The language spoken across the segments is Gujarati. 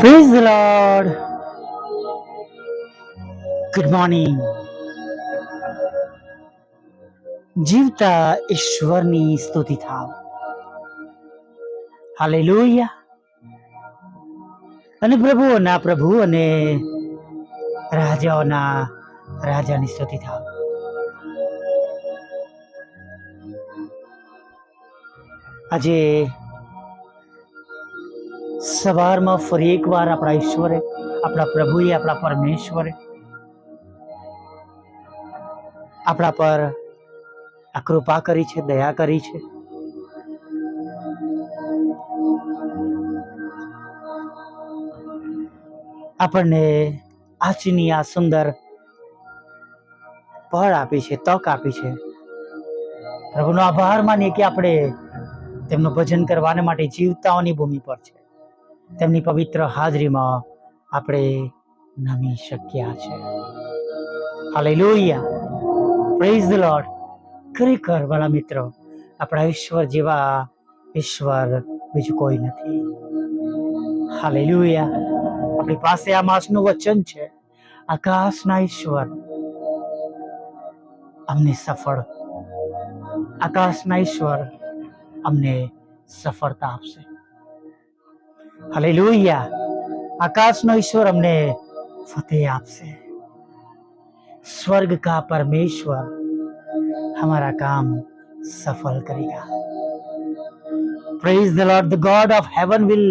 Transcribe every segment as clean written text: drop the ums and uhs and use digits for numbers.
Praise the Lord. Good morning. જીવતા ઈશ્વરની સ્તુતિ થાવ. હાલેલુયા. અને પ્રભુઓના પ્રભુ અને રાજાઓના રાજાની સ્તુતિ થાવ. આજે સવારમાં ફરી એકવાર આપણા ઈશ્વરે, આપણા પ્રભુએ, આપણા પરમેશ્વરે આપણા પર આ કૃપા કરી છે, દયા કરી છે. આપણને આજની આ સુંદર પળ આપી છે, તક આપી છે. પ્રભુનો આભાર માનીએ કે આપણે તેમનું ભજન કરવાને માટે જીવતાઓની ભૂમિ પર છે. તેમની પવિત્ર હાજરીમાં આપણે નમી શક્યા છે. હાલેલુયા. Praise the lord. ખરેખર વાલા મિત્રો, આપણા ઈશ્વર જેવા ઈશ્વર બીજું કોઈ નથી. હાલેલુયા. આપણી પાસે આ માસનું વચન છે, આકાશના ઈશ્વર અમને સફળ, આકાશના ઈશ્વર અમને સફળતા આપશે. હાલેલુયા. આકાશનો ઈશ્વર અમને ફતેહ આપશે. स्वर्ग का परमेश्वर हमारा काम सफल करेगा. Praise the Lord. The God of heaven will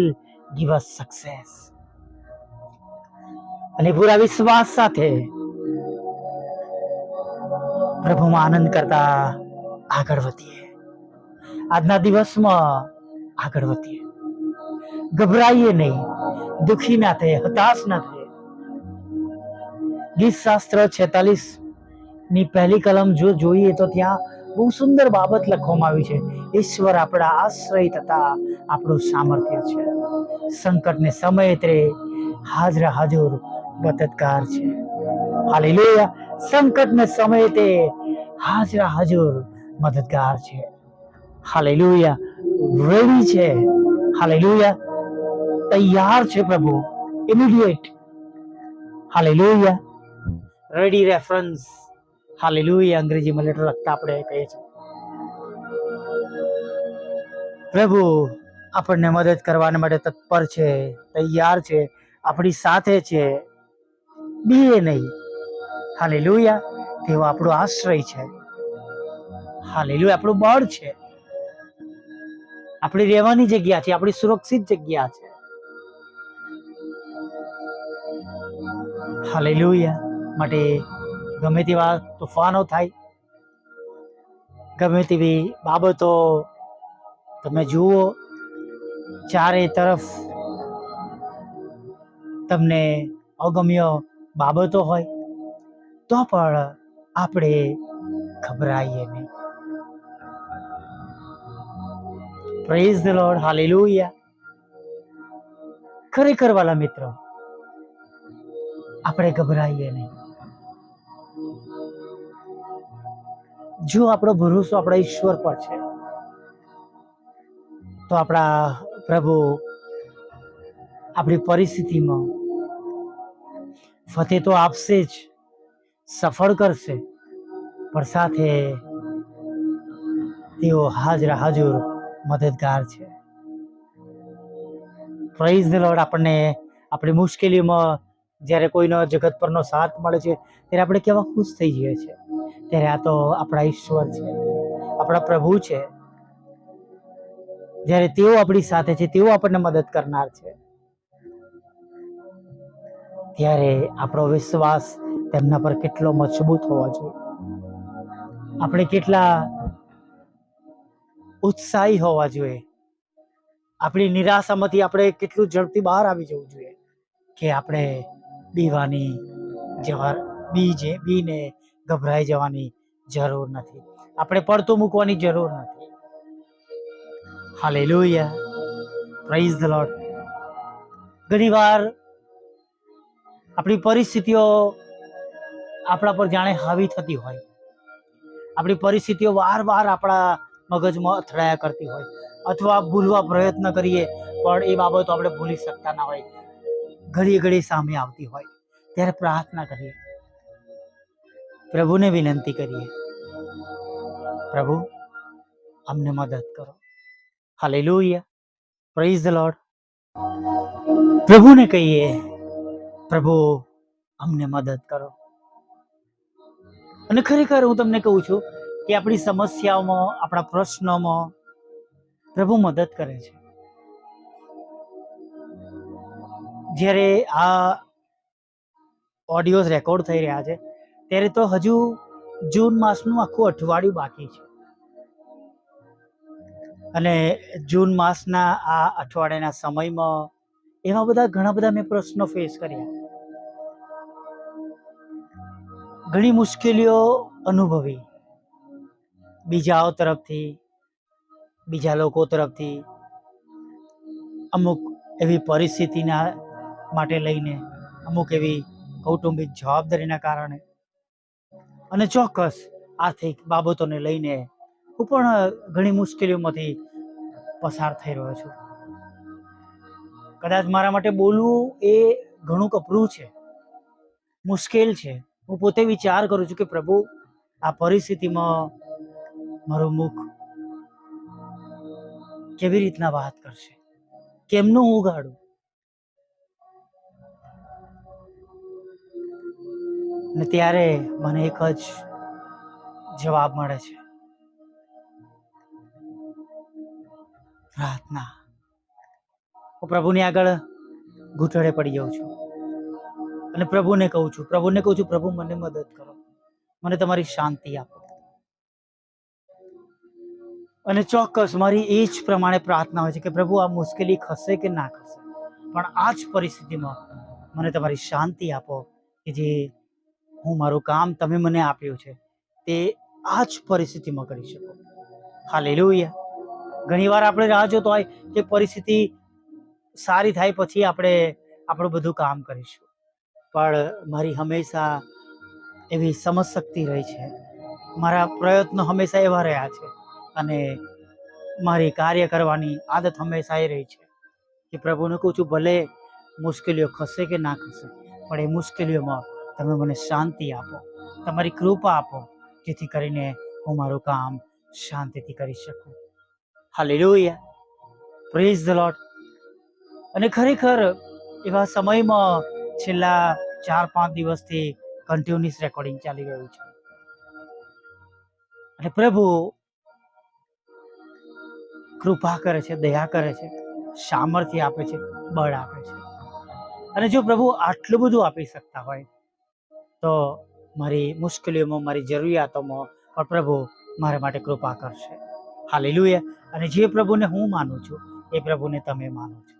give us success. અને પૂરા વિશ્વાસ સાથે પ્રભુમાં આનંદ કરતા આગળ વધીએ. આજના દિવસમાં આગળ વધીએ. ગભરાઈએ નહીં, દુખી ના થઈએ, હતાશ ના થઈએ. ગીત શાસ્ત્ર 46 ની પહેલી કલમ જો જોઈએ તો ત્યાં બહુ સુંદર બાબત લખવામાં આવી છે. ઈશ્વર આપણા આશ્રય તથા આપણું સામર્થ્ય છે. સંકટને સમયે તે હાજર મદદગાર છે. હાલેલુયા. સંકટને સમયે તે હાજર મદદગાર છે. હાલેલુયા. રેડી છે. હાલેલુયા. તૈયાર છે પ્રભુ. Immediate. Hallelujah. Ready reference. Hallelujah. અંગ્રેજીમાં લેટર લખતા આપણે કહીએ છીએ. પ્રભુ આપણને મદદ કરવા માટે તત્પર છે, તૈયાર છે, આપણી સાથે છે. બીએ નહીં. હાલેલુયા. તેઓ આપણો આશ્રય છે. હાલેલુયા. આપણું બળ છે, આપણી રહેવાની જગ્યા છે, આપણી સુરક્ષિત જગ્યા છે. હાલેલુયા. માટે ગમે તેવા તોફાનો થાય, ગમે તેવી બાબતો તમે જુઓ, ચારે તરફ તમને અગમ્ય બાબતો હોય તો પણ આપણે ગભરાઈએ નહીં. Praise the lord. હાલેલુયા. ખરેખર વાલા મિત્રો, આપણે ગભરાઈએ નહીં. જો આપણો ભરોસો આપણા ઈશ્વર પર છે તો આપણા પ્રભુ આપણી પરિસ્થિતિમાં ફતેહ તો આપશે જ, સફળ કરશે, પણ સાથે તેઓ હાજર મદદગાર છે. Praise the lord. આપણને આપણી મુશ્કેલીમાં જ્યારે કોઈનો જગત પરનો સાથ મળે છે ત્યારે આપણે કેવા ખુશ થઈ જઈએ છીએ. ત્યારે આ તો આપણા ઈશ્વર છે, આપણા પ્રભુ છે. જ્યારે તેઓ આપણી સાથે છે, તેઓ આપણને મદદ કરનાર છે, ત્યારે આપણો વિશ્વાસ તેમના પર કેટલો મજબૂત હોવો જોઈએ. આપણે કેટલા ઉત્સાહી હોવા જોઈએ. આપણી નિરાશામાંથી આપણે કેટલું ઝડપથી બહાર આવી જવું જોઈએ કે આપણે બીને ગભરાઈ જવાની જરૂર નથી. આપણે પડતું મૂકવાની જરૂર નથી. હાલેલુયા. Praise the lord. ઘણી વાર આપણી પરિસ્થિતિઓ આપણા પર જાણે હાવી થતી હોય. આપણી પરિસ્થિતિઓ વાર આપણા મગજમાં અથડાયા કરતી હોય, અથવા ભૂલવા પ્રયત્ન કરીએ પણ એ બાબતો આપણે ભૂલી શકતા ના હોય. ઘડીએ ઘડીએ સામે આવતી હોય ત્યારે પ્રાર્થના કરીએ, પ્રભુને વિનંતી કરીએ, પ્રભુ અમને મદદ કરો. Hallelujah, praise the lord. પ્રભુને કહીએ, પ્રભુ અમને મદદ કરો. અને ખરેખર હું તમને કહું છું કે આપણી સમસ્યાઓમાં, આપણા પ્રશ્નોમાં પ્રભુ મદદ કરે છે. જ્યારે આ ઓડિયોઝ રેકોર્ડ થઈ રહ્યા છે ત્યારે તો હજુ જૂન માસનું આખું અઠવાડિયું બાકી છે. અને જૂન માસના આ અઠવાડિયાના સમયમાં એવા બધા ઘણા બધા મેં પ્રશ્નો ફેસ કર્યા, ઘણી મુશ્કેલીઓ અનુભવી, બીજાઓ તરફથી, બીજા લોકો તરફથી, અમુક એવી પરિસ્થિતિના માટે લઈને, અમુક એવી કૌટુંબિક જવાબદારીના કારણે, અને ચોક્કસ આર્થિક બાબતોને લઈને હું પણ ઘણી મુશ્કેલીઓમાંથી પસાર થઈ રહ્યો છું. કદાચ મારા માટે બોલવું એ ઘણું કપરું છે, મુશ્કેલ છે. હું પોતે વિચાર કરું છું કે પ્રભુ આ પરિસ્થિતિમાં મારું મુખ કેવી રીતના વાત કરશે, કેમનું હું ઉગાડું. ને ત્યારે મને એક જ જવાબ મળે છે, પ્રાર્થના. હું પ્રભુની આગળ ઘૂંટડે પડી જાઉં છું અને પ્રભુને કહું છું, પ્રભુ મને મદદ કરો, મને તમારી શાંતિ આપો. અને ચોક્કસ મારી એ જ પ્રમાણે પ્રાર્થના હોય છે કે પ્રભુ આ મુશ્કેલી ખસે કે ના ખસે, પણ આ જ પરિસ્થિતિમાં મને તમારી શાંતિ આપો કે જે હું મારું કામ તમે મને આપ્યું છે તે આ જ પરિસ્થિતિમાં કરી શકો. હાલેલુયા. ઘણીવાર આપણે રાહ જોતો હોય કે પરિસ્થિતિ સારી થાય પછી આપણે આપણું બધું કામ કરીશું, પણ મારી હંમેશા એવી સમજશક્તિ રહી છે, મારા પ્રયત્નો હંમેશા એવા રહ્યા છે, અને મારી કાર્ય કરવાની આદત હંમેશા એ રહી છે કે પ્રભુને કહું છું, ભલે મુશ્કેલીઓ ખસે કે ના ખસે, પણ એ મુશ્કેલીઓમાં તમે મને શાંતિ આપો, તમારી કૃપા આપો, જેથી કરીને હું મારું કામ શાંતિથી કરી શકું. Hallelujah, praise the lord. અને ખરેખર એવા સમયમાં છેલ્લા 4-5 દિવસથી કન્ટિન્યુઅસ રેકોર્ડિંગ ચાલી રહ્યું છે, અને પ્રભુ કૃપા કરે છે, દયા કરે છે, સામર્થ્ય આપે છે, બળ આપે છે. અને જો પ્રભુ આટલું બધું આપી શકતા હોય તો મારી મુશ્કેલીઓમાં, મારી જરૂરિયાતોમાં પણ પ્રભુ મારા માટે કૃપા કરશે. હાલેલુયા. અને જે પ્રભુને હું માનું છું એ પ્રભુને તમે માનો છો.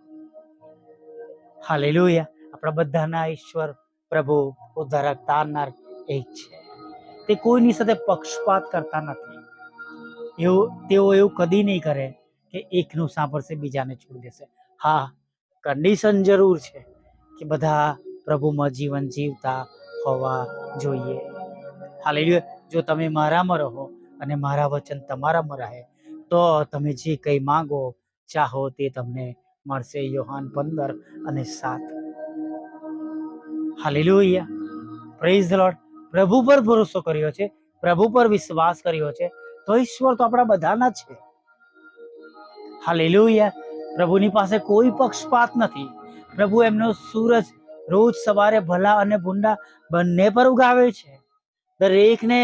હાલેલુયા. આપણા બધાના ઈશ્વર, પ્રભુ, ઉદ્ધારક, તારનાર એક છે. તે કોઈની સાથે પક્ષપાત કરતા નથી. તેઓ એવું કદી નહીં કરે કે એકનું સાંભળશે બીજાને છોડી દેશે. હા, કન્ડિશન જરૂર છે કે બધા પ્રભુમાં જીવન જીવતા હોવા જોઈએ. હાલેલુયા. જો તમે મારામાં રહો અને મારા વચન તમારામાં રહે તો તમે જે કંઈ માંગો ચાહો તે તમને મળશે. Yohan 15:7. Hallelujah, praise the lord. પ્રભુ પર ભરોસો કર્યો છે, પ્રભુ પર વિશ્વાસ કર્યો છે તો ઈશ્વર તો આપણા બધાના છે. હાલેલુયા. પ્રભુની પાસે કોઈ પક્ષપાત નથી. પ્રભુ એમનો સૂરજ રોજ સવારે ભલા અને ભૂંડા બંને પર ઉગાવે છે. દરેકને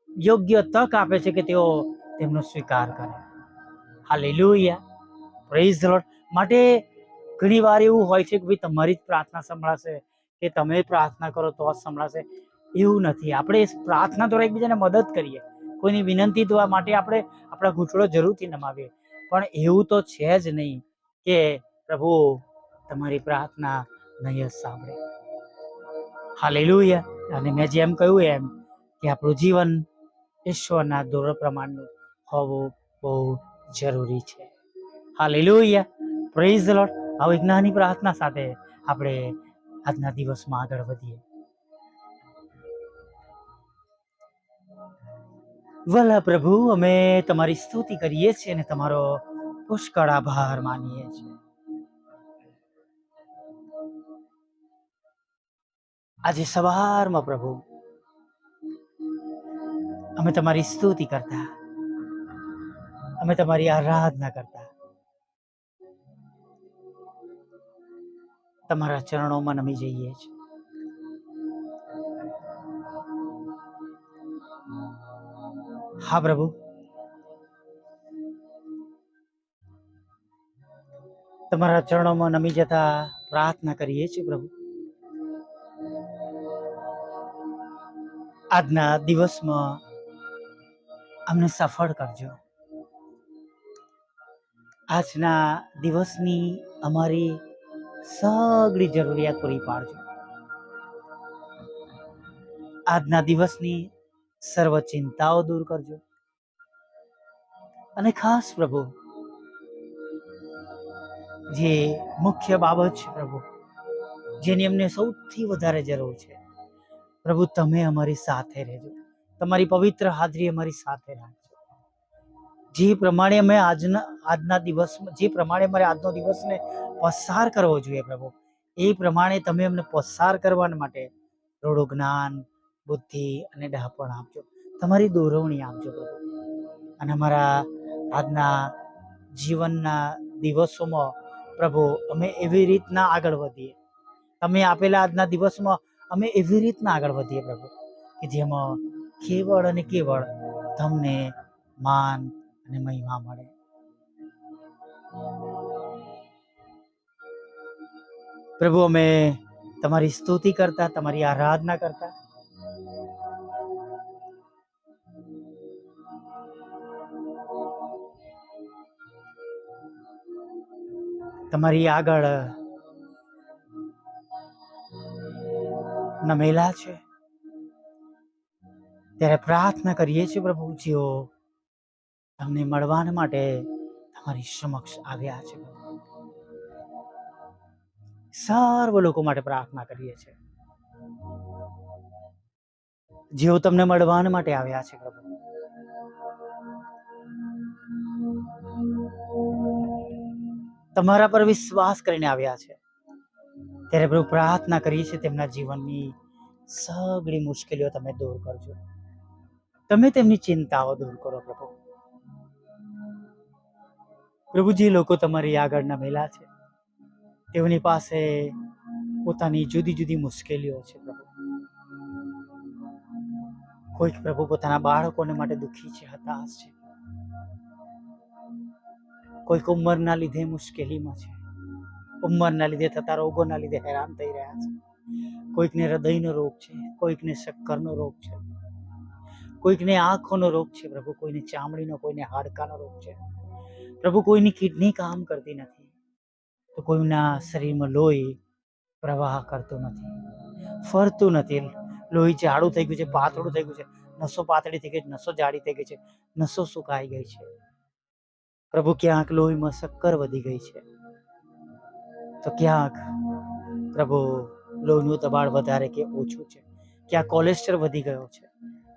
યોગ્ય તક આપે છે કે તેઓ તેમનો સ્વીકાર કરે. Hallelujah, praise the lord. માટે ઘણી વાર એવું હોય છે કે ભાઈ તમારી જ પ્રાર્થના સંભળાશે, કે તમે પ્રાર્થના કરો તો જ સંભળાશે. એવું નથી. આપણે પ્રાર્થના દ્વારા એકબીજાને મદદ કરીએ, કોઈની વિનંતી દ્વારા માટે આપણે આપણા ઘૂંટડો જરૂરથી નમાવીએ, પણ એવું તો છે જ નહીં કે પ્રભુ તમારી પ્રાર્થના નહીં જ સાંભળે. હાલેલુયા. અને મેં જેમ કહ્યું એમ કે આપણું જીવન ઈશ્વરના ધોરણ પ્રમાણનું હોવું બહુ જરૂરી છે. Hallelujah, praise the lord. આવી એક નાની પ્રાર્થના સાથે આપણે આજના દિવસમાં આગળ વધીએ. વલા પ્રભુ, અમે તમારી સ્તુતિ કરીએ છીએ અને તમારો પુષ્કળ આભાર માનીએ છીએ. આજે સવારમાં પ્રભુ અમે તમારી સ્તુતિ કરતા, અમે તમારી આરાધના કરતા તમારા ચરણોમાં નમી જઈએ છીએ. હા પ્રભુ, તમારા ચરણોમાં નમી જતા પ્રાર્થના કરીએ છીએ પ્રભુ, આજના દિવસમાં અમને સફળ કરજો. આજના દિવસની અમારી સગળી જરૂરિયાત પૂરી પાડજો. આજના દિવસની સર્વ ચિંતાઓ દૂર કરજો. અને ખાસ પ્રભુ, જે મુખ્ય બાબત છે પ્રભુ, જેની અમને સૌથી વધારે જરૂર છે પ્રભુ, તમે અમારી સાથે રહેજો. તમારી પવિત્ર હાજરી અમારી સાથે રાખજો. જે પ્રમાણે અમે આજના દિવસમાં જે પ્રમાણે અમારે આજનો દિવસને પસાર કરવો જોઈએ પ્રભુ, એ પ્રમાણે તમે અમને પસાર કરવા માટે થોડું જ્ઞાન, બુદ્ધિ અને ડહાપણ આપજો. તમારી દોરવણી આપજો પ્રભુ. અને અમારા આજના જીવનના દિવસોમાં પ્રભુ અમે એવી રીતના આગળ વધીએ, તમે આપેલા આજના દિવસમાં અમે એવી રીતના આગળ વધીએ પ્રભુ, કે જેમાં કેવળ અને કેવળ તમને માન અને મહિમા મળે. પ્રભુ, અમે તમારી સ્તુતિ કરતા, તમારી આરાધના કરતા તમારી આગળ નમેલા છે, ત્યારે પ્રાર્થના કરીએ છીએ પ્રભુ, જેઓ તમને મળવા માટે તમારી સમક્ષ આવ્યા છે. સર્વ લોકો માટે પ્રાર્થના કરીએ છીએ, જેઓ તમને મળવા માટે આવ્યા છે પ્રભુ. તમારા પર વિશ્વાસ કરીને આવ્યા છે, ત્યારે પ્રભુ પ્રાર્થના કરીએ છીએ તેમના જીવનની સગળી મુશ્કેલીઓ તમે દૂર કરજો. તમે તેમની ચિંતાઓ દૂર કરો પ્રભુ. પ્રભુ, જે લોકો તમારી આગળ નમેલા છે, તેઓની પાસે પોતાની જુદી જુદી મુશ્કેલીઓ છે પ્રભુ. કોઈક પ્રભુ પોતાના બાળકોને માટે દુઃખી છે, હતાશ છે. કોઈક ઉંમરના લીધે મુશ્કેલીમાં છે, ઉંમરના લીધે થતા રોગોના લીધે હેરાન થઈ રહ્યા છે. કોઈકને હૃદયનો રોગ છે, કોઈકને શક્કરનો રોગ છે, કોઈકને આંખોનો રોગ છે પ્રભુ, કોઈને ચામડીનો, કોઈને હાડકાનો રોગ છે પ્રભુ. કોઈની કિડની કામ કરતી નથી, તો કોઈના શરીરમાં લોહી પ્રવાહ કરતું નથી, ફરતું નથી. લોહી જાડું થઈ ગયું છે, પાતળું થઈ ગયું છે, નસો પાતળી થઈ ગઈ, નસો જાડી થઈ ગઈ છે, નસો સુકાઈ ગઈ છે પ્રભુ. ક્યાંક લોહીમાં શક્કર વધી ગઈ છે, તો ક્યાંક પ્રભુ લોહીનું દબાણ વધારે કે ઓછું છે, ક્યાંક કોલેસ્ટ્રોલ વધી ગયો છે,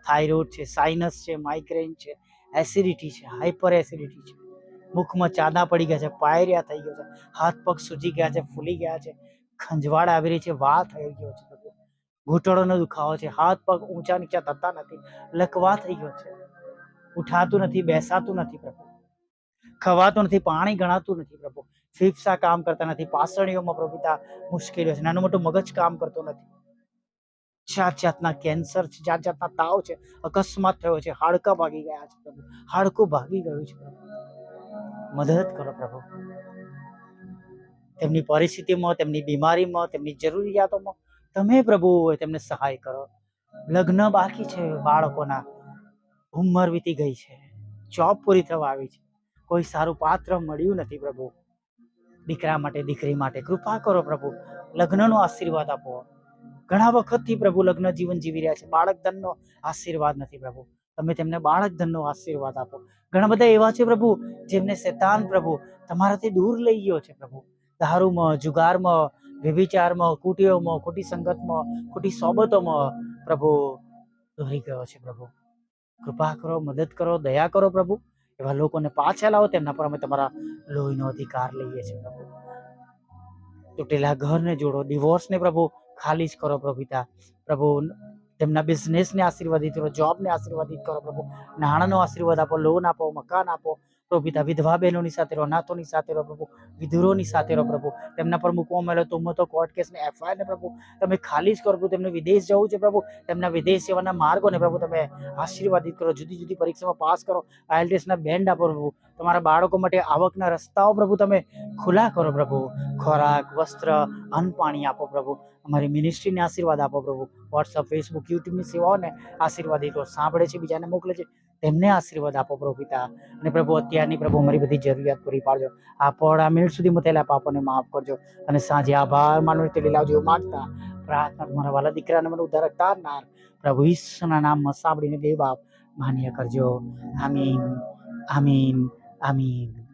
થાઇરોઇડ છે, સાઇનસ છે, માઇગ્રેન છે, એસિડિટી છે, હાઇપર એસિડિટી છે, મુખમાં ચાંદા પડી ગયા છે, પાયરિયા થઈ ગયો છે, હાથ પગ સૂજી ગયા છે, ફૂલી ગયા છે, ખંજવાળ આવી રહી છે, વા થઈ ગયો છે પ્રભુ, ઘૂંટણોનો દુખાવો છે, હાથ પગ ઊંચા નીચા થતા નથી, લકવા થઈ ગયો છે, ઉઠાતું નથી, બેસાતું નથી પ્રભુ, ખવાતું નથી, પાણી ગણાતું નથી પ્રભુ, ફેફસા કામ કરતા નથી, પાસળીઓમાં પ્રભુ મુશ્કેલીઓ છે, નાનું મોટું મગજ કામ કરતું નથી, જાત જાતના કેન્સર છે, જાત જાતના તાવ છે, અકસ્માત થયો છે, હાડકા ભાગી ગયા છે પ્રભુ, હાડકું ભાગી ગયું છે પ્રભુ. મદદ કરો પ્રભુ, તેમની પરિસ્થિતિમાં, તેમની બીમારીમાં, તેમની જરૂરિયાતોમાં તમે પ્રભુ તેમને સહાય કરો. લગ્ન બાકી છે બાળકોના, ઉંમર વીતી ગઈ છે, જોબ પૂરી થવા આવી છે, કોઈ સારું પાત્ર મળ્યું નથી પ્રભુ. દીકરા માટે, દીકરી માટે કૃપા કરો પ્રભુ, લગ્નનો આશીર્વાદ આપો. ઘણા વખતથી પ્રભુ લગ્ન જીવન જીવી રહ્યા છે, બાળક ધનનો આશીર્વાદ નથી પ્રભુ, તમે તેમને બાળક ધનનો આશીર્વાદ આપો. ઘણા બધા એવા છે પ્રભુ, જેમને શૈતાન પ્રભુ તમારાથી દૂર લઈ ગયો છે પ્રભુ, દારૂમાં, જુગારમાં, વ્યભિચારમાં, કુટીઓમાં, ખોટી સંગતમાં, ખોટી સોબતોમાં પ્રભુ દોરી ગયો છે પ્રભુ. કૃપા કરો, મદદ કરો, દયા કરો પ્રભુ. એવા લોકોને પાછા લાવો, તેમના પર અમે તમારા લોહીનો અધિકાર લઈએ છીએ પ્રભુ. તૂટેલા ઘરને જોડો, ડિવોર્સને પ્રભુ ખાલી જ કરો પ્રભુ પિતા. પ્રભુ તેમના બિઝનેસને આશીર્વાદિત કરો, જોબને આશીર્વાદિત કરો પ્રભુ, નાણાંનો આશીર્વાદ આપો, લોન આપો, મકાન આપો પ્રભુ પિતા. વિધવા બહેનોની સાથે રહો, અનાથોની સાથે રહો પ્રભુ, વિધુરોની સાથે રહો પ્રભુ. તેમના પર મૂકવામાં આવેલો તુમ્મતો કોર્ટ કેસને FIR ને પ્રભુ તમે ખાલી જ કરો પ્રભુ. તેમને વિદેશ જવું છે પ્રભુ, તેમના વિદેશ સેવાના માર્ગોને પ્રભુ તમે આશીર્વાદિત કરો. જુદી જુદી પરીક્ષામાં પાસ કરો, IELTSના બેન્ડ આપો પ્રભુ. તમારા બાળકો માટે આવકના રસ્તાઓ પ્રભુ તમે ખુલ્લા કરો પ્રભુ. ખોરાક, વસ્ત્ર, અન્ન, પાણી આપો પ્રભુ. અમારી મિનિસ્ટ્રીને આશીર્વાદ આપો પ્રભુ. વોટ્સઅપ, ફેસબુક, યુટ્યુબની સેવાઓને આશીર્વાદિત કરો. સાંભળે છે, બીજાને મોકલે છે, તેમને આશીર્વાદ આપો પ્રભુ પિતા. અને પ્રભુ અત્યારની પ્રભુ અમારી બધી જરૂરિયાત પૂરી પાડજો. આ પોળા મિનિટ સુધી થયેલા પાપોને માફ કરજો. અને સાંજે આભાર માનવી તે લીલાવજો એવું માગતા પ્રાર્થના તમારા વાલા દીકરાને મને ઉદ્ધારક તારનાર પ્રભુ ઈસુના નામમાં સાંભળીને દેવ બાપ માન્ય કરજો. આમીન, આમીન, આમીન.